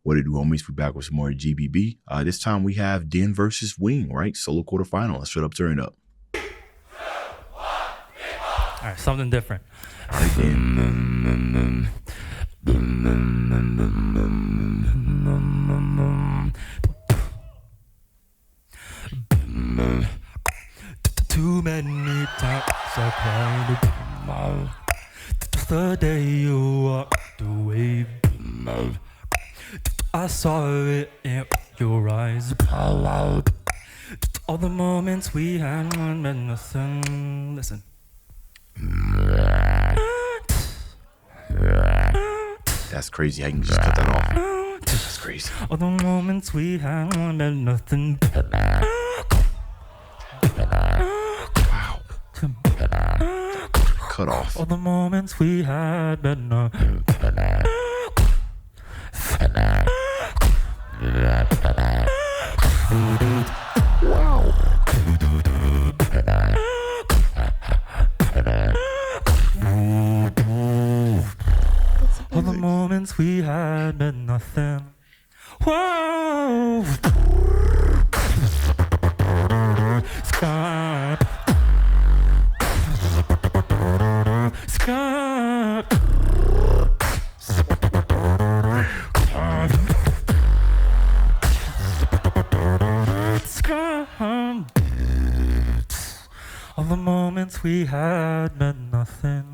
What it do, homies? We back with some more GBB. This time we have Den versus Wing, right? Solo quarterfinal. Let's shut up, turn it up. All right, something different. All right, Den. Too many times I cried the day you walked away. I saw it in your eyes. All the moments we had meant nothing. Listen. That's crazy. I can just cut that off. That's crazy. All the moments we had meant nothing. Wow. Cut off. All the moments we had meant nothing. Wow. All the moments we had meant nothing. Whoa. Scott. Scott. All the moments we had meant nothing.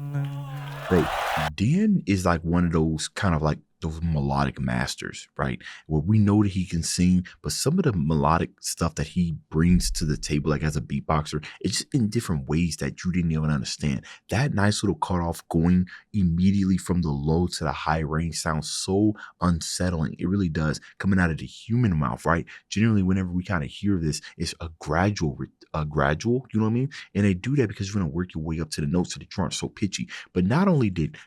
Bro, Den is like one of those kind of like those melodic masters, right? Where we know that he can sing, but some of the melodic stuff that he brings to the table, like as a beatboxer, it's just in different ways that you didn't even understand. That nice little cutoff going immediately from the low to the high range sounds so unsettling. It really does, coming out of the human mouth, right? Generally, whenever we kind of hear this, it's a gradual, you know what I mean? And they do that because you're gonna work your way up to the notes so that you aren't so pitchy. But not only did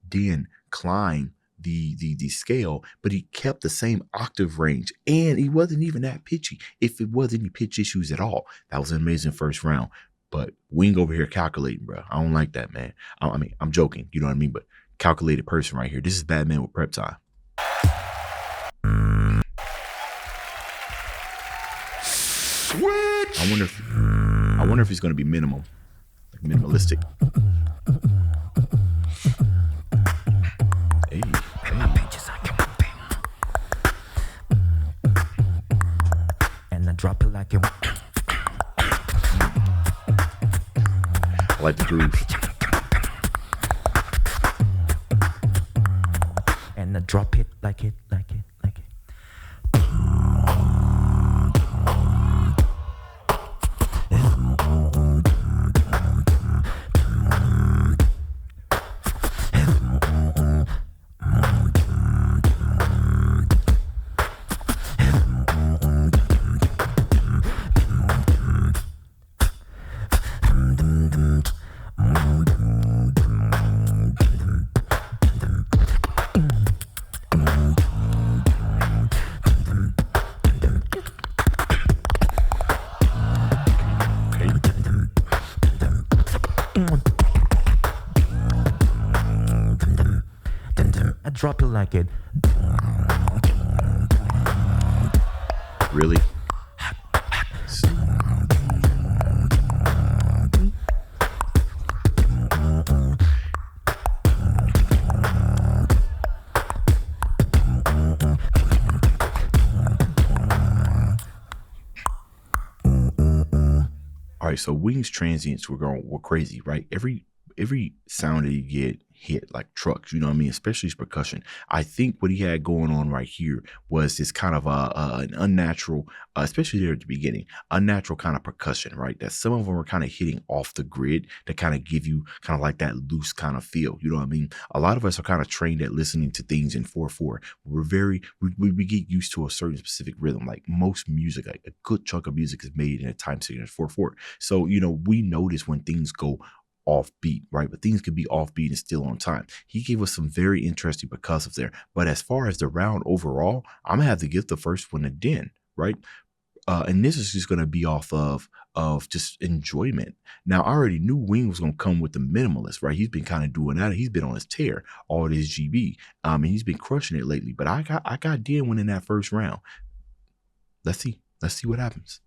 Den climb the scale, but he kept the same octave range, and he wasn't even that pitchy. If it wasn't any pitch issues at all, that was an amazing first round. But Wing over here calculating, bro. I don't like that, man. I mean, I'm joking, you know what I mean? But calculated person right here. This is Batman with prep time. Switch. I wonder if he's going to be minimum, like minimalistic. Hey. And I drop it like it. I like the groove. And I drop it like it. Drop it like it. Really? All right, so Wing's transients were crazy, right? Every sound that you get hit like trucks, you know what I mean? Especially his percussion. I think what he had going on right here was this kind of an unnatural, especially there at the beginning, unnatural kind of percussion, right? That some of them were kind of hitting off the grid to kind of give you kind of like that loose kind of feel, you know what I mean? A lot of us are kind of trained at listening to things in 4/4. We get used to a certain specific rhythm. Like most music, like a good chunk of music is made in a time signature 4/4. So, you know, we notice when things go offbeat, right? But things could be offbeat and still on time. He gave us some very interesting percussives there. But as far as the round overall, I'm gonna have to give the first one to Den, right? and this is just gonna be off of just enjoyment. Now, I already knew Wing was gonna come with the minimalist, right? He's been kind of doing that. He's been on his tear, all this GB. And he's been crushing it lately. But I got Den winning that first round. Let's see what happens.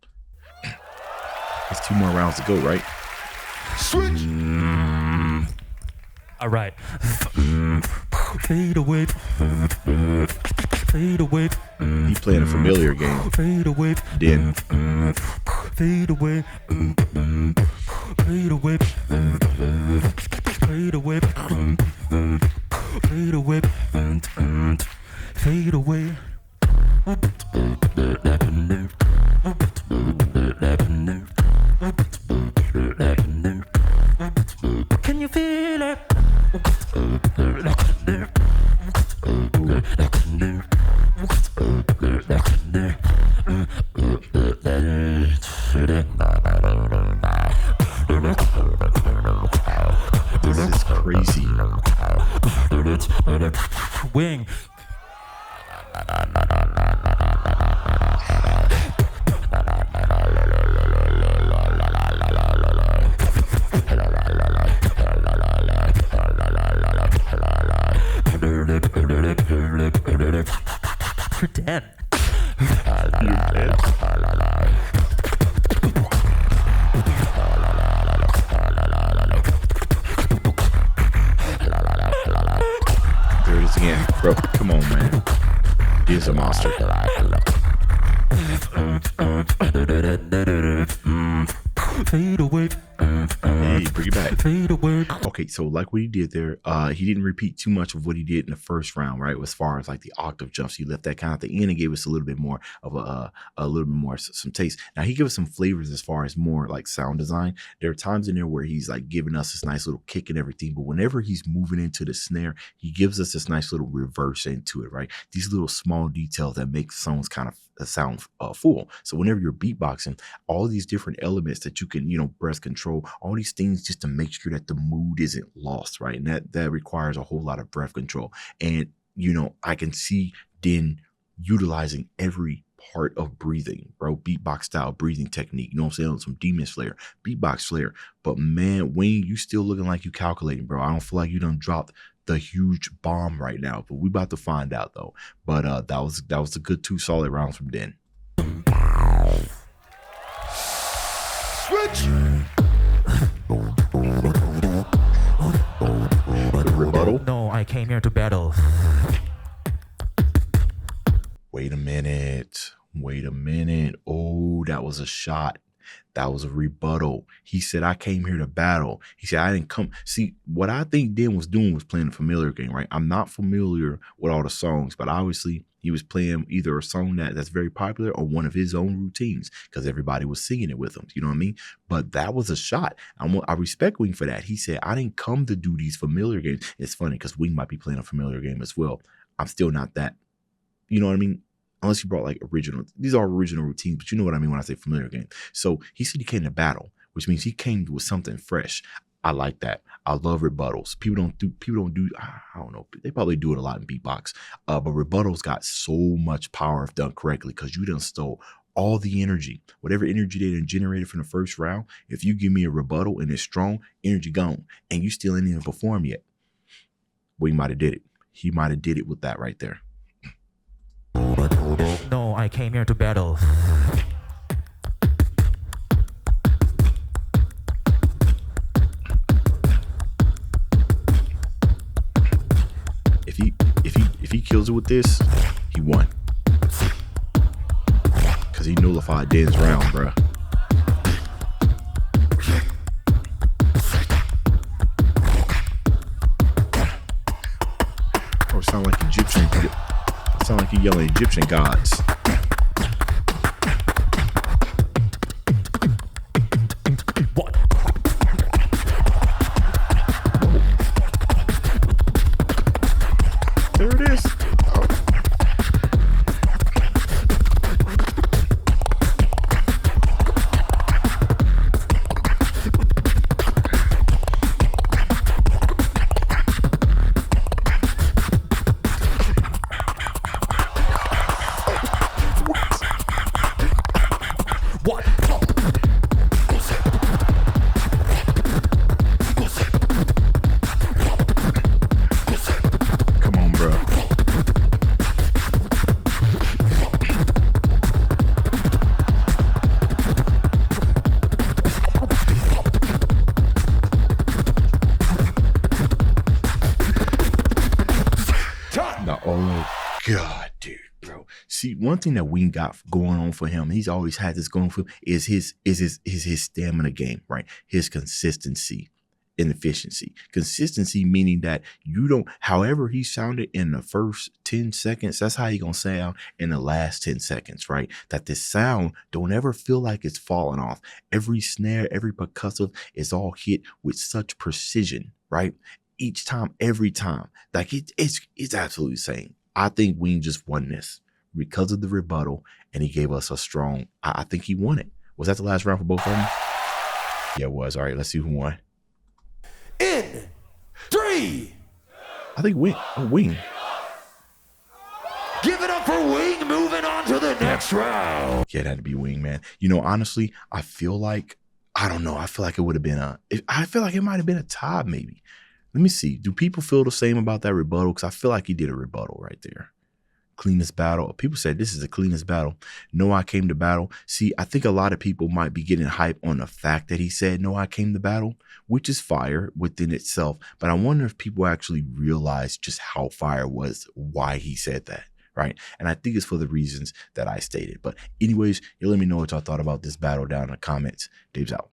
There's 2 more rounds to go, right? Switch. All right. Fade away. Fade away. He's playing a familiar game. Fade away. Den. Fade away. Fade away. Fade away. Fade away. Fade away. Can you feel it? This is crazy. Wing. Pretend. There it is again. Bro, come on, man. He's a monster. Fade away. Hey, bring it back. Fade away. Okay, so like what he did there, he didn't repeat too much of what he did in the first round, right? As far as like the octave jumps, he left that kind of at the end and gave us a little bit more of a little bit more some taste. Now he gives us some flavors as far as more like sound design. There are times in there where he's like giving us this nice little kick and everything, but whenever he's moving into the snare, he gives us this nice little reverse into it, right? These little small details that make songs kind of sound full. So whenever you're beatboxing, all these different elements that you can, breath control, all these things just to make sure that the mood isn't lost, right? And that requires a whole lot of breath control. And, I can see Den utilizing every part of breathing, bro. Beatbox style breathing technique. You know what I'm saying? Some Demon Slayer, Beatbox Slayer. But man, Wayne, you still looking like you calculating, bro. I don't feel like you done dropped the huge bomb right now, but we about to find out though. But that was a good 2 solid rounds from Den. Switch. The rebuttal. No, I came here to battle. Wait a minute. Oh, that was a shot. That was a rebuttal. He said, I came here to battle. He said, I didn't come. See, what I think Den was doing was playing a familiar game, right? I'm not familiar with all the songs, but obviously he was playing either a song that's very popular or one of his own routines because everybody was singing it with him. You know what I mean? But that was a shot. I respect Wing for that. He said, I didn't come to do these familiar games. It's funny because Wing might be playing a familiar game as well. I'm still not that. You know what I mean? Unless you brought like original, these are original routines, but you know what I mean when I say familiar game. So he said he came to battle, which means he came with something fresh. I like that. I love rebuttals. People don't do, I don't know. They probably do it a lot in beatbox, but rebuttals got so much power if done correctly because you done stole all the energy, whatever energy they done generated from the first round. If you give me a rebuttal and it's strong, energy gone, and you still ain't even perform yet. Well, he might have did it. He might have did it with that right there. No, I came here to battle. If he kills it with this, he won. Cause he nullified Den's round, bruh. Oh, it sound like Egyptian. It sound like he yelling Egyptian gods. There it is. Oh. God, dude, bro. See, one thing that Wing got going on for him, he's always had this going for him, is his stamina game, right? His consistency and efficiency. Consistency meaning that you don't, however he sounded in the first 10 seconds, that's how he gonna sound in the last 10 seconds, right? That this sound don't ever feel like it's falling off. Every snare, every percussive is all hit with such precision, right? Each time, every time. Like it's absolutely insane. I think Wing just won this because of the rebuttal, and he gave us a strong, I think he won it. Was that the last round for both of them? Yeah, it was. All right, let's see who won. In 3. I think Wing. Oh, Wing. Give it up for Wing, moving on to the next round. Yeah, it had to be Wing, man. You know, honestly, I feel like, I don't know. I feel like it would have been I feel like it might have been a tie, maybe. Let me see. Do people feel the same about that rebuttal? Because I feel like he did a rebuttal right there. Cleanest battle. People said this is the cleanest battle. No, I came to battle. See, I think a lot of people might be getting hype on the fact that he said, no, I came to battle, which is fire within itself. But I wonder if people actually realize just how fire was, why he said that, right? And I think it's for the reasons that I stated. But anyways, you let me know what y'all thought about this battle down in the comments. Dave's out.